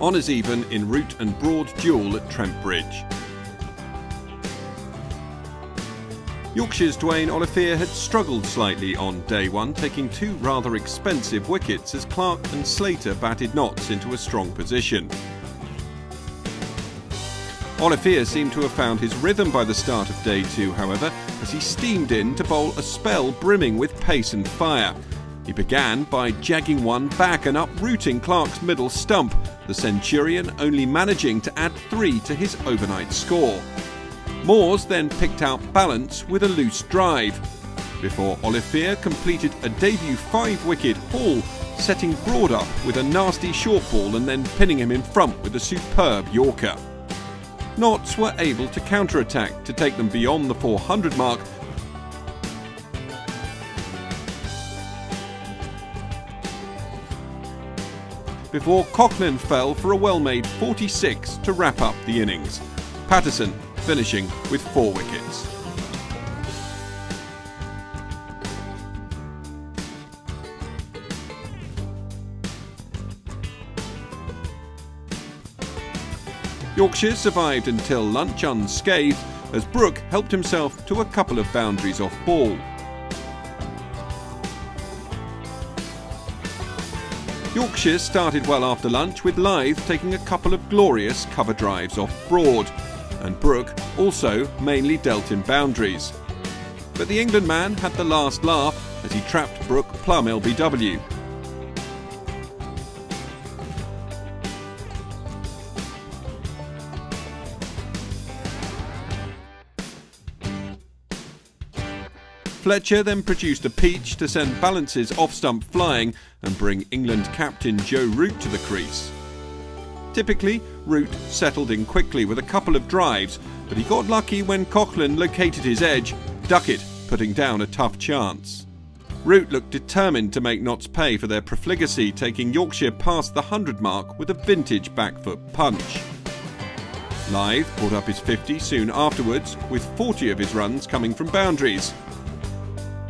honours even in Root and Broad duel at Trent Bridge. Yorkshire's Dwayne Olivier had struggled slightly on day one, taking 2 rather expensive wickets as Clark and Slater batted knots into a strong position. Olivier seemed to have found his rhythm by the start of day 2, however, as he steamed in to bowl a spell brimming with pace and fire. He began by jagging one back and uprooting Clark's middle stump, the Centurion only managing to add 3 to his overnight score. Moores then picked out balance with a loose drive, before Olivier completed a debut 5-wicket haul, setting Broad up with a nasty short ball and then pinning him in front with a superb Yorker. Notts were able to counter-attack to take them beyond the 400 mark, before Coughlin fell for a well-made 46 to wrap up the innings. Patterson finishing with 4 wickets. Yorkshire survived until lunch unscathed as Brooke helped himself to a couple of boundaries off ball. Yorkshire started well after lunch, with Lyth taking a couple of glorious cover drives off Broad, and Brooke also mainly dealt in boundaries. But the England man had the last laugh as he trapped Brooke plumb LBW. Fletcher then produced a peach to send balances off stump flying and bring England captain Joe Root to the crease. Typically, Root settled in quickly with a couple of drives, but he got lucky when Coughlin located his edge, Duckett putting down a tough chance. Root looked determined to make Notts pay for their profligacy, taking Yorkshire past the 100 mark with a vintage back foot punch. Lyth brought up his 50 soon afterwards, with 40 of his runs coming from boundaries.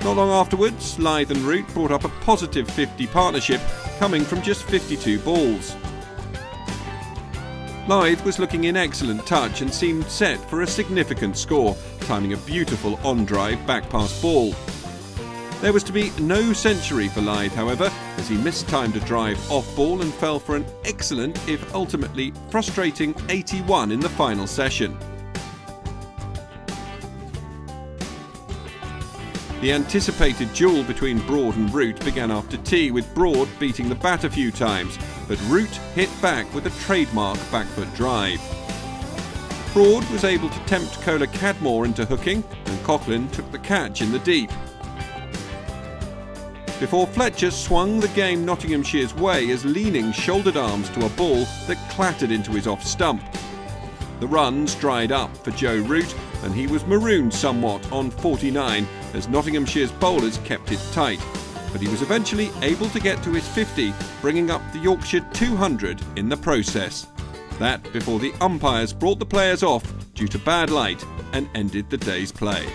Not long afterwards, Lyth and Root brought up a positive 50 partnership, coming from just 52 balls. Lyth was looking in excellent touch and seemed set for a significant score, timing a beautiful on-drive back pass ball. There was to be no century for Lyth, however, as he mistimed a drive off ball and fell for an excellent, if ultimately frustrating, 81 in the final session. The anticipated duel between Broad and Root began after tea, with Broad beating the bat a few times, but Root hit back with a trademark back foot drive. Broad was able to tempt Kohler Cadmore into hooking, and Coughlin took the catch in the deep. Before Fletcher swung the game Nottinghamshire's way as leaning shouldered arms to a ball that clattered into his off stump. The runs dried up for Joe Root, and he was marooned somewhat on 49 as Nottinghamshire's bowlers kept it tight, but he was eventually able to get to his 50, bringing up the Yorkshire 200 in the process. That before the umpires brought the players off due to bad light and ended the day's play.